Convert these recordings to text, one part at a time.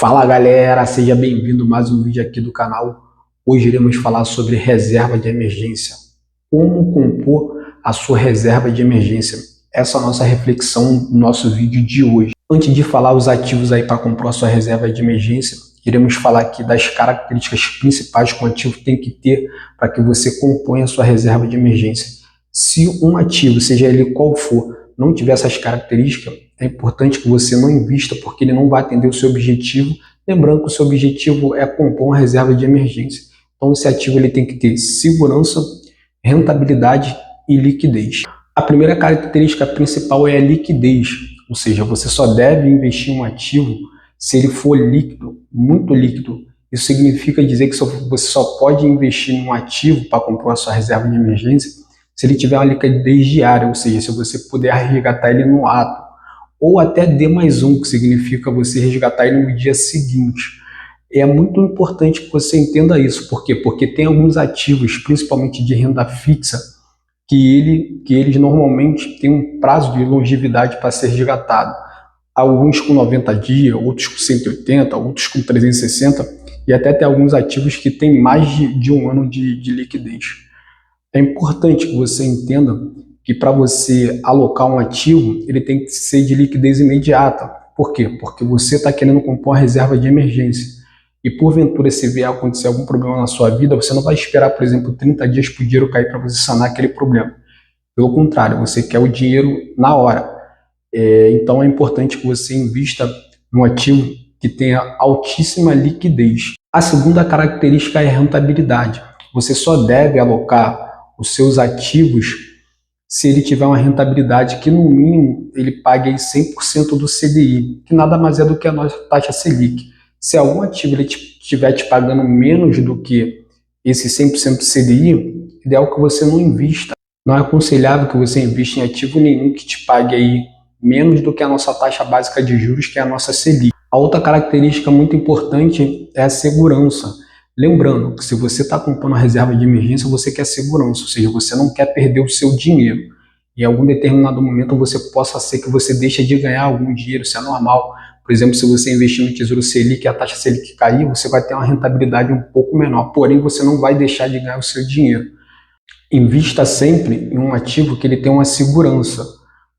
Fala galera, seja bem-vindo a mais um vídeo aqui do canal. Hoje iremos falar sobre reserva de emergência. Como compor a sua reserva de emergência? Essa é a nossa reflexão no nosso vídeo de hoje. Antes de falar os ativos aí para compor a sua reserva de emergência, iremos falar aqui das características principais que um ativo tem que ter para que você componha a sua reserva de emergência. Se um ativo, seja ele qual for, não tiver essas características, é importante que você não invista porque ele não vai atender o seu objetivo. Lembrando que o seu objetivo é compor uma reserva de emergência. Então esse ativo ele tem que ter segurança, rentabilidade e liquidez. A primeira característica principal é a liquidez, ou seja, você só deve investir em um ativo se ele for líquido, muito líquido. Isso significa dizer que você só pode investir em um ativo para compor a sua reserva de emergência se ele tiver uma liquidez diária, ou seja, se você puder resgatar ele no ato, ou até D+1, que significa você resgatar ele no dia seguinte. É muito importante que você entenda isso. Por quê? Porque tem alguns ativos, principalmente de renda fixa, que eles normalmente têm um prazo de longevidade para ser resgatado. Alguns com 90 dias, outros com 180, outros com 360, e até tem alguns ativos que têm mais de um ano de liquidez. É importante que você entenda que para você alocar um ativo, ele tem que ser de liquidez imediata. Por quê? Porque você está querendo compor uma reserva de emergência. E porventura, se vier acontecer algum problema na sua vida, você não vai esperar, por exemplo, 30 dias para o dinheiro cair para você sanar aquele problema. Pelo contrário, você quer o dinheiro na hora. Então é importante que você invista num ativo que tenha altíssima liquidez. A segunda característica é a rentabilidade. Você só deve alocar os seus ativos se ele tiver uma rentabilidade que no mínimo ele pague 100% do CDI, que nada mais é do que a nossa taxa Selic. Se algum ativo ele estiver te pagando menos do que esse 100% do CDI, ideal que você não invista. Não é aconselhável que você invista em ativo nenhum que te pague aí menos do que a nossa taxa básica de juros, que é a nossa Selic. A outra característica muito importante é a segurança. Lembrando que se você está comprando uma reserva de emergência, você quer segurança, ou seja, você não quer perder o seu dinheiro. Em algum determinado momento você possa ser que você deixe de ganhar algum dinheiro, isso é normal. Por exemplo, se você investir no Tesouro Selic e a taxa Selic cair, você vai ter uma rentabilidade um pouco menor, porém você não vai deixar de ganhar o seu dinheiro. Invista sempre em um ativo que ele tem uma segurança,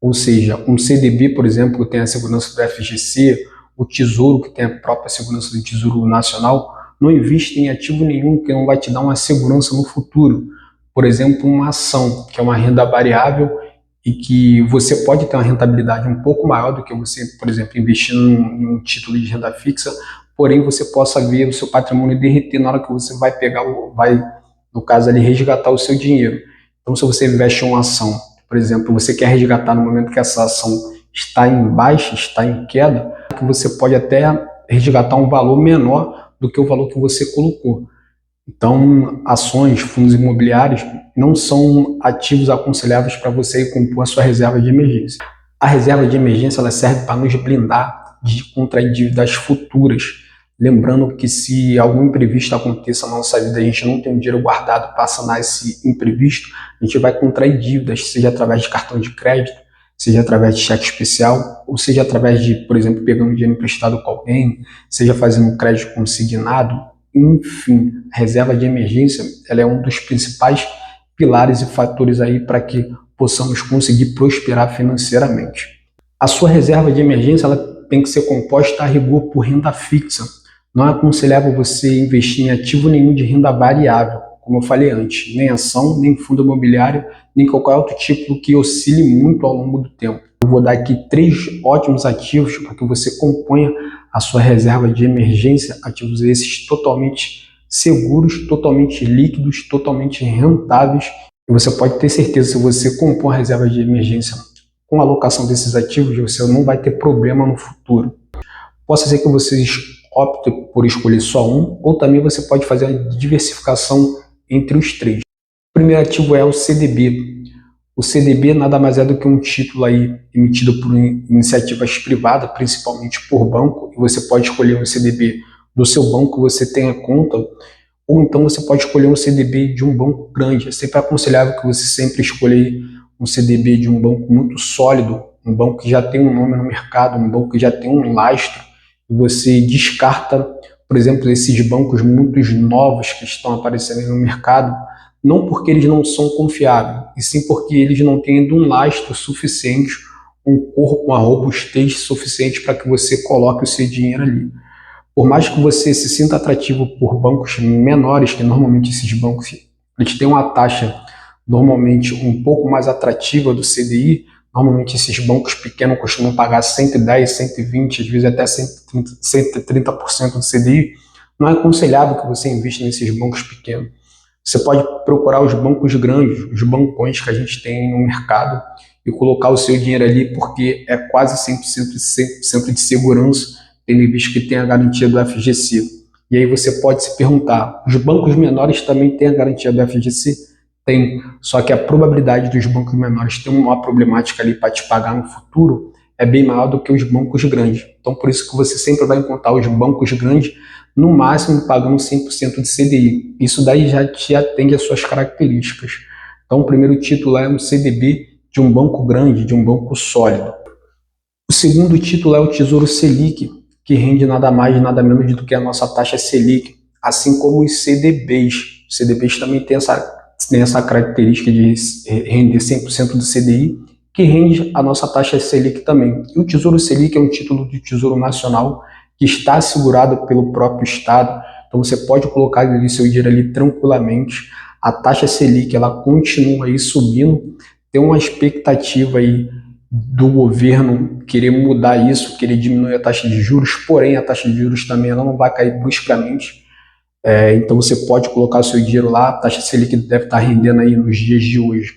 ou seja, um CDB, por exemplo, que tem a segurança do FGC, o Tesouro, que tem a própria segurança do Tesouro Nacional. Não invista em ativo nenhum que não vai te dar uma segurança no futuro. Por exemplo, uma ação, que é uma renda variável e que você pode ter uma rentabilidade um pouco maior do que você, por exemplo, investir num título de renda fixa, porém você possa ver o seu patrimônio derreter na hora que você vai pegar, no caso ali, resgatar o seu dinheiro. Então, se você investe em uma ação, por exemplo, você quer resgatar no momento que essa ação está em baixa, está em queda, que você pode até resgatar um valor menor do que o valor que você colocou. Então, ações, fundos imobiliários não são ativos aconselháveis para você compor a sua reserva de emergência. A reserva de emergência ela serve para nos blindar contra dívidas futuras. Lembrando que se algum imprevisto aconteça na nossa vida, a gente não tem um dinheiro guardado para sanar esse imprevisto, a gente vai contrair dívidas, seja através de cartão de crédito, seja através de cheque especial, ou seja através de, por exemplo, pegando dinheiro emprestado com alguém, seja fazendo um crédito consignado. Enfim, a reserva de emergência ela é um dos principais pilares e fatores aí para que possamos conseguir prosperar financeiramente. A sua reserva de emergência ela tem que ser composta a rigor por renda fixa. Não é aconselhável você investir em ativo nenhum de renda variável, como eu falei antes, nem ação, nem fundo imobiliário, nem qualquer outro tipo que oscile muito ao longo do tempo. Eu vou dar aqui 3 ótimos ativos para que você componha a sua reserva de emergência, ativos esses totalmente seguros, totalmente líquidos, totalmente rentáveis. E você pode ter certeza, se você compor a reserva de emergência com a alocação desses ativos, você não vai ter problema no futuro. Possa ser que vocês optem por escolher só um, ou também você pode fazer a diversificação entre os 3. O primeiro ativo é o CDB. O CDB nada mais é do que um título aí emitido por iniciativas privadas, principalmente por banco, e você pode escolher um CDB do seu banco que você tenha conta, ou então você pode escolher um CDB de um banco grande. É sempre aconselhável que você sempre escolha um CDB de um banco muito sólido, um banco que já tem um nome no mercado, um banco que já tem um lastro, você descarta, por exemplo, esses bancos muito novos que estão aparecendo no mercado, não porque eles não são confiáveis, e sim porque eles não têm ainda um lastro suficiente, um corpo, uma robustez suficiente para que você coloque o seu dinheiro ali. Por mais que você se sinta atrativo por bancos menores, que normalmente esses bancos eles têm uma taxa normalmente um pouco mais atrativa do CDI, normalmente esses bancos pequenos costumam pagar 110, 120, às vezes até 130% do CDI, não é aconselhável que você invista nesses bancos pequenos. Você pode procurar os bancos grandes, os bancões que a gente tem no mercado e colocar o seu dinheiro ali, porque é quase 100% de segurança, tendo em vista que tem a garantia do FGC. E aí você pode se perguntar, os bancos menores também têm a garantia do FGC? Tem, só que a probabilidade dos bancos menores ter uma problemática ali para te pagar no futuro é bem maior do que os bancos grandes. Então por isso que você sempre vai encontrar os bancos grandes no máximo pagando 100% de CDI. Isso daí já te atende às suas características. Então o primeiro título é um CDB de um banco grande, de um banco sólido. O segundo título é o Tesouro Selic, que rende nada mais e nada menos do que a nossa taxa Selic, assim como os CDBs. Os CDBs também têm essa característica de render 100% do CDI, que rende a nossa taxa Selic também. E o Tesouro Selic é um título de Tesouro Nacional que está assegurado pelo próprio Estado, então você pode colocar ali seu dinheiro ali tranquilamente. A taxa Selic ela continua aí subindo, tem uma expectativa aí do governo querer mudar isso, querer diminuir a taxa de juros, porém a taxa de juros também ela não vai cair bruscamente. Então você pode colocar o seu dinheiro lá, a taxa Selic deve estar rendendo aí nos dias de hoje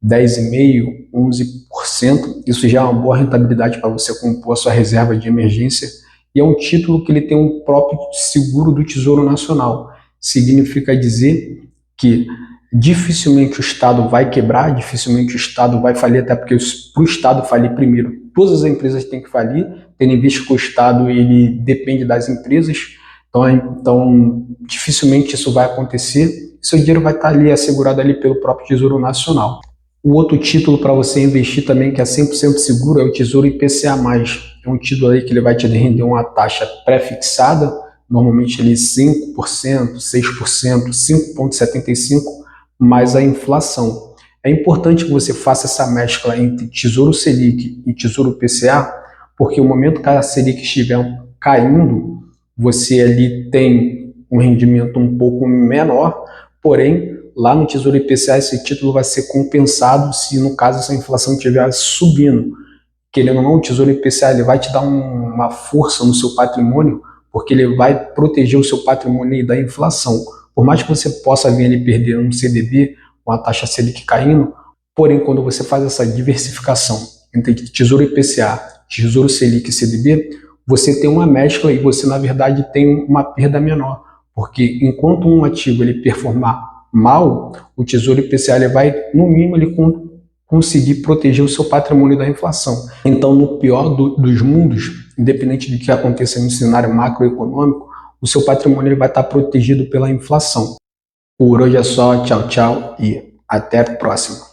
10,5%, 11%, isso já é uma boa rentabilidade para você compor a sua reserva de emergência, e é um título que ele tem um próprio seguro do Tesouro Nacional. Significa dizer que dificilmente o Estado vai quebrar, dificilmente o Estado vai falir, até porque para o Estado falir primeiro, todas as empresas têm que falir, tendo em vista que o Estado ele depende das empresas, então dificilmente isso vai acontecer, seu dinheiro vai estar ali assegurado ali pelo próprio Tesouro Nacional. O outro título para você investir também, que é 100% seguro, é o Tesouro IPCA+. É um título aí que ele vai te render uma taxa pré-fixada, normalmente ali 5%, 6%, 5,75%, mais a inflação. É importante que você faça essa mescla entre Tesouro Selic e Tesouro IPCA, porque o momento que a Selic estiver caindo, você ali tem um rendimento um pouco menor, porém, lá no Tesouro IPCA esse título vai ser compensado se, no caso, essa inflação estiver subindo. Querendo ou não, o Tesouro IPCA ele vai te dar uma força no seu patrimônio, porque ele vai proteger o seu patrimônio da inflação. Por mais que você possa vir ali perder um CDB, com a taxa Selic caindo, porém, quando você faz essa diversificação entre Tesouro IPCA, Tesouro Selic e CDB, você tem uma mescla e você, na verdade, tem uma perda menor. Porque enquanto um ativo ele performar mal, o Tesouro IPCA ele vai, no mínimo, ele conseguir proteger o seu patrimônio da inflação. Então, no pior dos mundos, independente do que aconteça no cenário macroeconômico, o seu patrimônio ele vai estar protegido pela inflação. Por hoje é só, tchau, tchau e até a próxima.